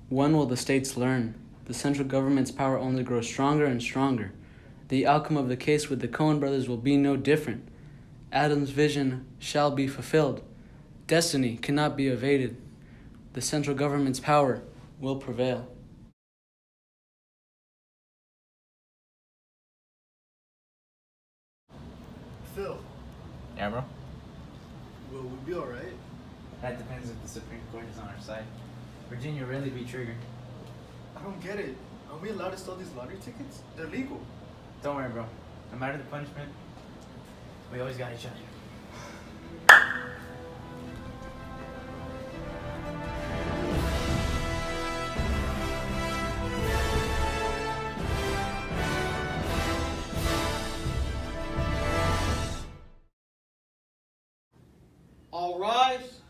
When will the states learn? The central government's power only grows stronger and stronger. The outcome of the case with the Cohen brothers will be no different. Adam's vision shall be fulfilled. Destiny cannot be evaded. The central government's power will prevail. Phil, Yeah, bro. will we be alright? That depends if the Supreme Court is on our side. Virginia really be triggered. I don't get it. Are we allowed to sell these lottery tickets? They're legal. Don't worry, bro. No matter the punishment, we always got each other. All rise.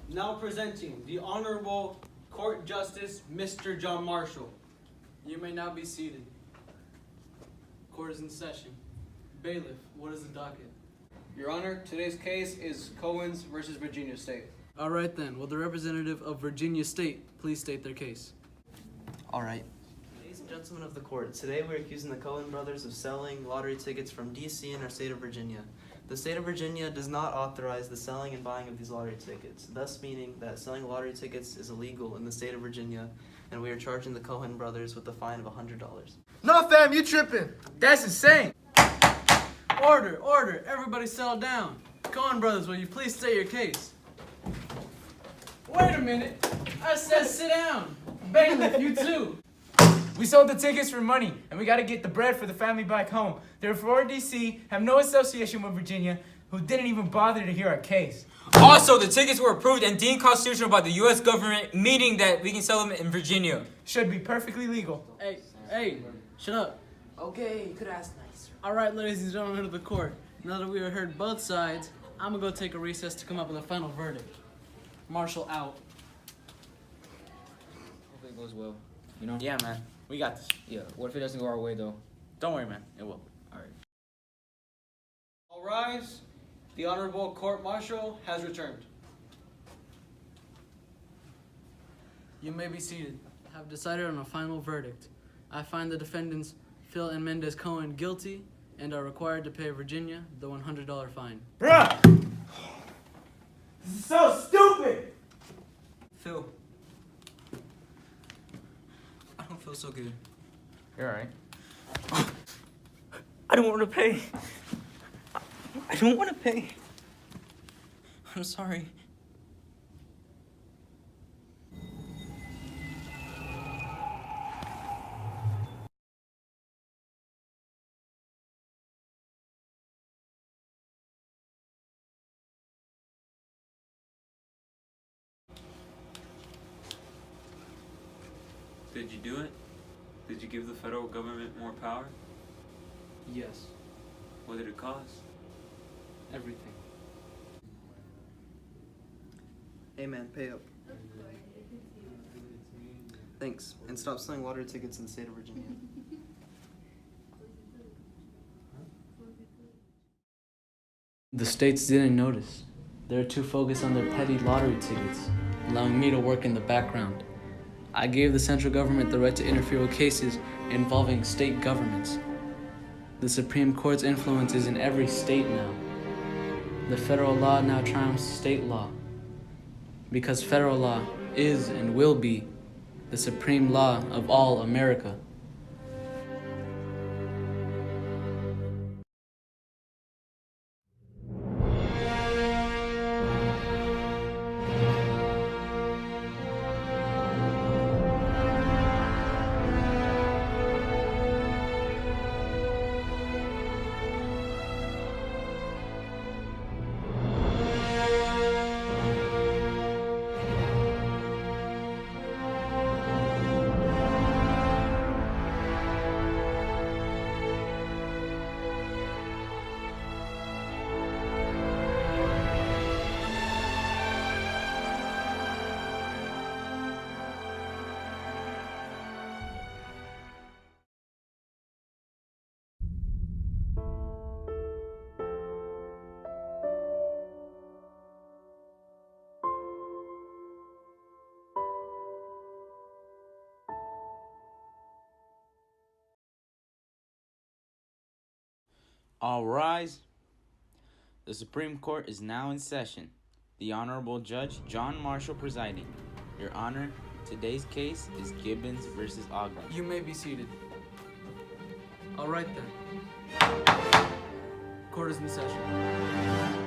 Now presenting the Honorable Court Justice, Mr. John Marshall. You may now be seated. Court is in session. Bailiff, what is the docket? Your Honor, today's case is Cohens versus Virginia State. All right then, will the representative of Virginia State please state their case? All right. Ladies and gentlemen of the court, today we're accusing the Cohen brothers of selling lottery tickets from D.C. and our state of Virginia. The state of Virginia does not authorize the selling and buying of these lottery tickets, thus meaning that selling lottery tickets is illegal in the state of Virginia, and we are charging the Cohen brothers with a fine of $100. No, fam, you tripping. That's insane. Order, order, everybody settle down. Cohen brothers, will you please state your case? Wait a minute, I said sit down. Bailiff, you too. We sold the tickets for money, and we got to get the bread for the family back home. Therefore, D.C. have no association with Virginia, who didn't even bother to hear our case. Also, the tickets were approved and deemed constitutional by the U.S. government, meaning that we can sell them in Virginia. Should be perfectly legal. Hey, shut up. Okay, you could ask nicer. All right, ladies and gentlemen of the court, now that we have heard both sides, I'm gonna go take a recess to come up with a final verdict. Marshall out. Hopefully it goes well. You know? Yeah, man. We got this. Yeah. What if it doesn't go our way though? Don't worry, man. It will. Alright. All rise. The Honorable Court Martial has returned. You may be seated. I have decided on a final verdict. I find the defendants, Phil and Mendez Cohen, guilty and are required to pay Virginia the $100 fine. Bruh! This is so stupid! Phil. I don't feel so good. You're alright. I don't want to pay. I don't want to pay. I'm sorry. Did you do it? Did you give the federal government more power? Yes, What did it cost? everything. Hey man, pay up. Thanks, and stop selling lottery tickets in the state of Virginia. The states didn't notice. They're too focused on their petty lottery tickets, allowing me to work in the background. I gave the central government the right to interfere with cases involving state governments. The Supreme Court's influence is in every state now. The federal law now triumphs state law, because federal law is and will be the supreme law of all America. All rise. The Supreme Court is now in session. The Honorable Judge John Marshall presiding. Your Honor, today's case is Gibbons versus Aguilar. You may be seated. All right then. Court is in session.